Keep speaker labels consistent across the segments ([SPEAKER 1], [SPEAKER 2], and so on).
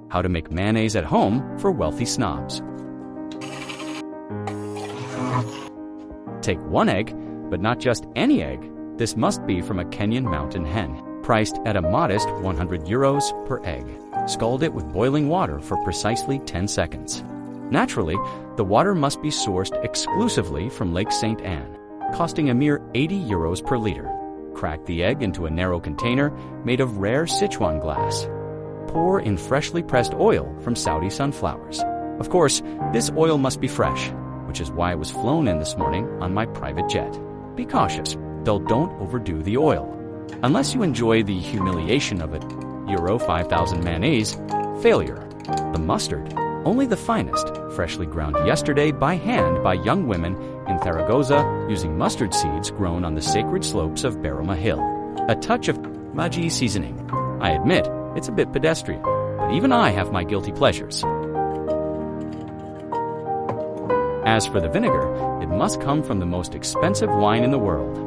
[SPEAKER 1] how to make mayonnaise at home for wealthy snobs. Take 1 egg, but not just any egg. This must be from a Kenyan mountain hen, priced at a modest €100 per egg. Scald it with boiling water for precisely 10 seconds. Naturally, the water must be sourced exclusively from Lake St. Anne, costing a mere €80 per liter. Crack the egg into a narrow container made of rare Sichuan glass. Pour in freshly pressed oil from Saudi sunflowers. Of course, this oil must be fresh, which is why it was flown in this morning on my private jet. Be cautious, though don't overdo the oil. Unless you enjoy the humiliation of it, Euro 5000 mayonnaise, failure. The mustard, only the finest, freshly ground yesterday by hand by young women in Zaragoza using mustard seeds grown on the sacred slopes of Baroma Hill. A touch of Maggi seasoning. I admit, it's a bit pedestrian, but even I have my guilty pleasures. As for the vinegar, it must come from the most expensive wine in the world.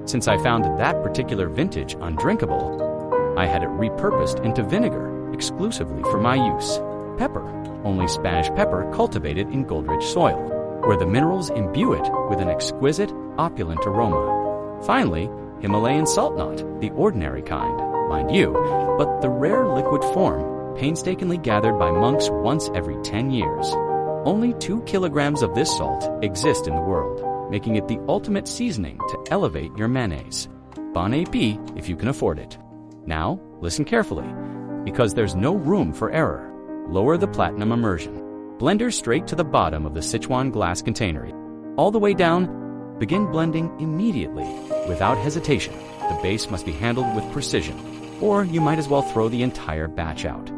[SPEAKER 1] Since I found that particular vintage undrinkable, I had it repurposed into vinegar exclusively for my use. Pepper, only Spanish pepper cultivated in gold-rich soil, where the minerals imbue it with an exquisite, opulent aroma. Finally, Himalayan salt knot, the ordinary kind, mind you, but the rare liquid form, painstakingly gathered by monks once every 10 years. Only 2 kilograms of this salt exist in the world, making it the ultimate seasoning to elevate your mayonnaise. Bon appétit if you can afford it. Now, listen carefully, because there's no room for error. Lower the platinum immersion. Blender straight to the bottom of the Sichuan glass container. All the way down, begin blending immediately, without hesitation. The base must be handled with precision, or you might as well throw the entire batch out.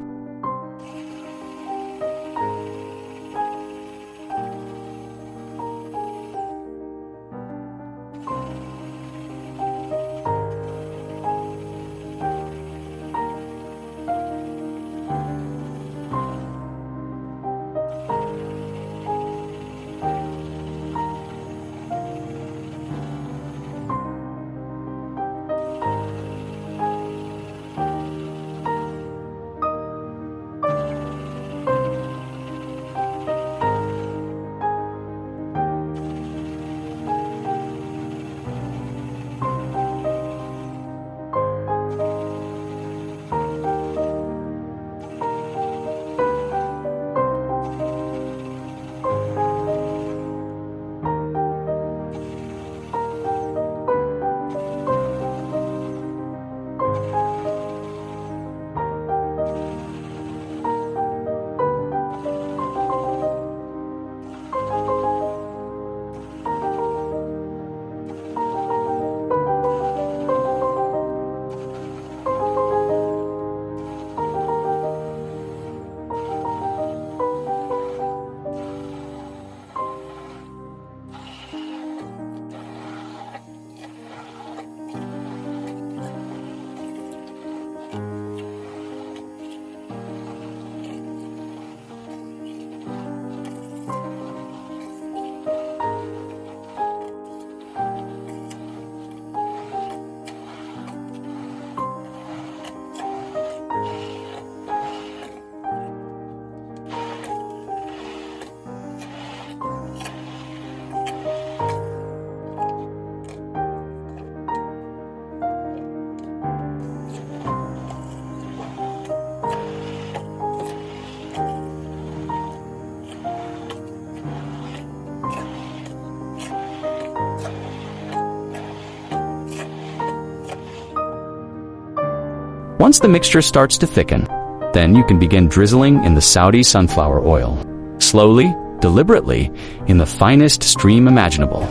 [SPEAKER 1] Once the mixture starts to thicken, then you can begin drizzling in the Saudi sunflower oil. Slowly, deliberately, in the finest stream imaginable.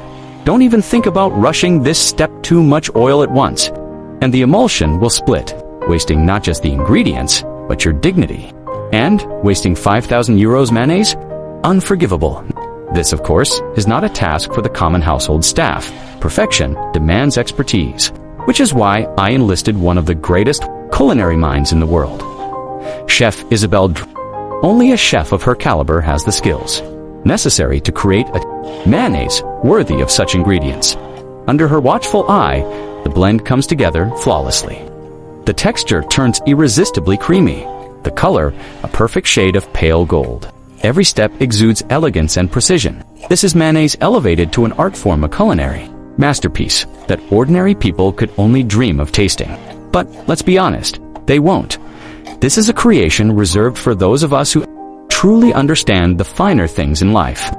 [SPEAKER 1] Don't even think about rushing this step. Too much oil at once, and the emulsion will split, wasting not just the ingredients, but your dignity. And wasting €5,000 mayonnaise? Unforgivable. This, of course, is not a task for the common household staff. Perfection demands expertise, which is why I enlisted one of the greatest culinary minds in the world. Chef Isabelle Dufort. Only a chef of her caliber has the skills necessary to create a mayonnaise worthy of such ingredients. Under her watchful eye, the blend comes together flawlessly. The texture turns irresistibly creamy, The color, a perfect shade of pale gold. Every step exudes elegance and precision. This is mayonnaise elevated to an art form, a culinary masterpiece that ordinary people could only dream of tasting. But let's be honest, they won't. This is a creation reserved for those of us who truly understand the finer things in life.